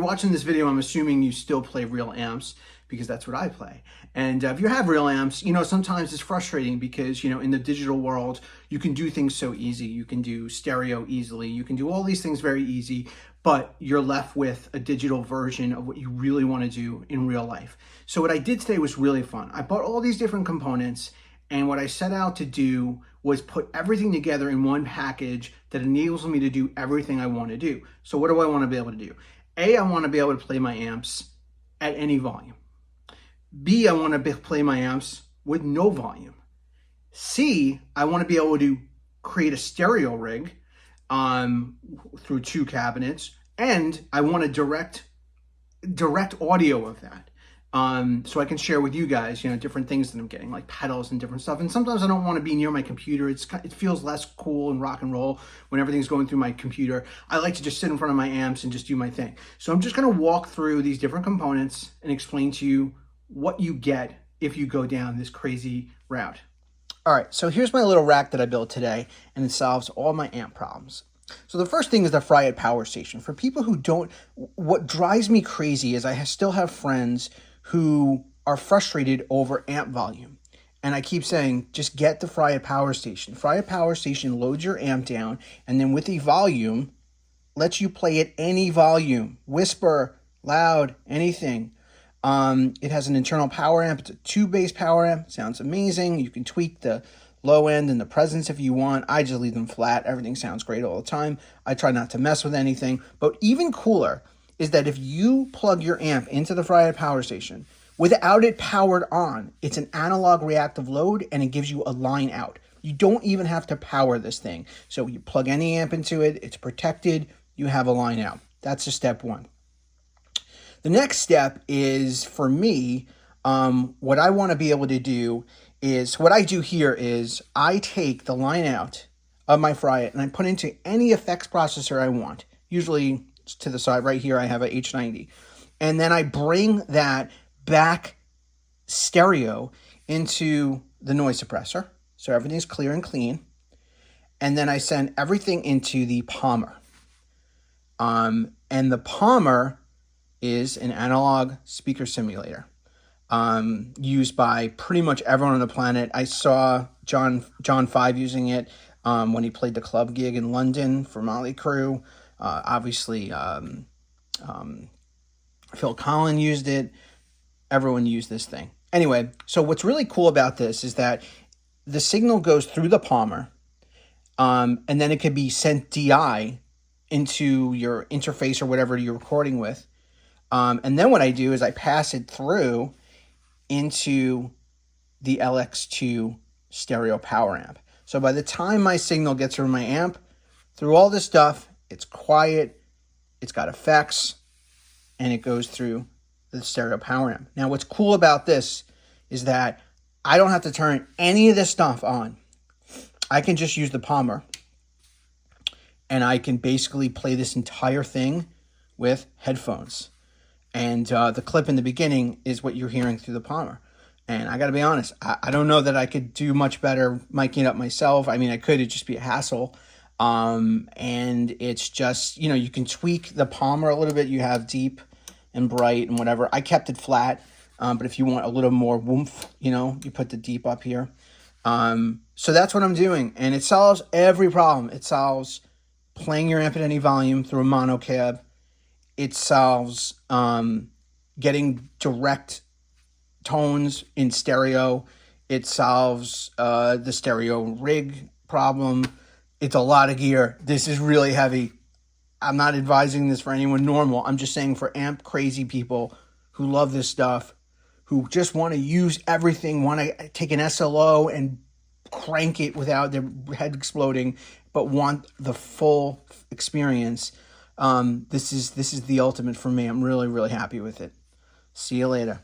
you're watching this video, I'm assuming you still play real amps because that's what I play. And if you have real amps, sometimes it's frustrating because, in the digital world, you can do things so easy. You can do stereo easily. You can do all these things very easy, but you're left with a digital version of what you really want to do in real life. So what I did today was really fun. I bought all these different components, and what I set out to do was put everything together in one package that enables me to do everything I want to do. So what do I want to be able to do? A, I want to be able to play my amps at any volume. B, I want to play my amps with no volume. C, I want to be able to create a stereo rig through 2 cabinets, and I want to direct audio of that. So I can share with you guys, different things that I'm getting, like pedals and different stuff. And sometimes I don't want to be near my computer. It feels less cool and rock and roll when everything's going through my computer. I like to just sit in front of my amps and just do my thing. So I'm just going to walk through these different components and explain to you what you get if you go down this crazy route. All right, so here's my little rack that I built today, and it solves all my amp problems. So the first thing is the Fryette Power Station. For people who don't, what drives me crazy is I still have friends who are frustrated over amp volume. And I keep saying, just get the Fryette Power Station. Fryette Power Station loads your amp down, and then with the volume, lets you play at any volume. Whisper, loud, anything. It has an internal power amp. It's a 2-bass power amp. Sounds amazing. You can tweak the low end and the presence if you want. I just leave them flat. Everything sounds great all the time. I try not to mess with anything. But even cooler is that if you plug your amp into the Fryette Power Station, without it powered on, it's an analog reactive load, and it gives you a line out. You don't even have to power this thing. So you plug any amp into it, it's protected, you have a line out. That's the step one. The next step is, for me, what I want to be able to do is, what I do here is I take the line out of my Fryette and I put into any effects processor I want. Usually to the side right here, I have a H90. And then I bring that back stereo into the noise suppressor. So everything's clear and clean. And then I send everything into the Palmer. And the Palmer is an analog speaker simulator used by pretty much everyone on the planet. I saw John 5 using it when he played the club gig in London for Motley Crue. Obviously, Phil Collins used it. Everyone used this thing. Anyway, so what's really cool about this is that the signal goes through the Palmer, and then it could be sent DI into your interface or whatever you're recording with. And then what I do is I pass it through into the LX2 stereo power amp. So by the time my signal gets through my amp, through all this stuff, it's quiet, it's got effects, and it goes through the stereo power amp. Now, what's cool about this is that I don't have to turn any of this stuff on. I can just use the Palmer, and I can basically play this entire thing with headphones. And the clip in the beginning is what you're hearing through the Palmer. And I got to be honest, I don't know that I could do much better miking up myself. I mean, I could, it'd just be a hassle. And it's just, you can tweak the Palmer a little bit. You have deep and bright and whatever. I kept it flat. But if you want a little more woomph, you put the deep up here. So that's what I'm doing. And it solves every problem. It solves playing your amp at any volume through a mono cab. It solves getting direct tones in stereo. It solves the stereo rig problem. It's a lot of gear. This is really heavy. I'm not advising this for anyone normal. I'm just saying for amp crazy people who love this stuff, who just want to use everything, want to take an SLO and crank it without their head exploding, but want the full experience. This is the ultimate for me. I'm really, really happy with it. See you later.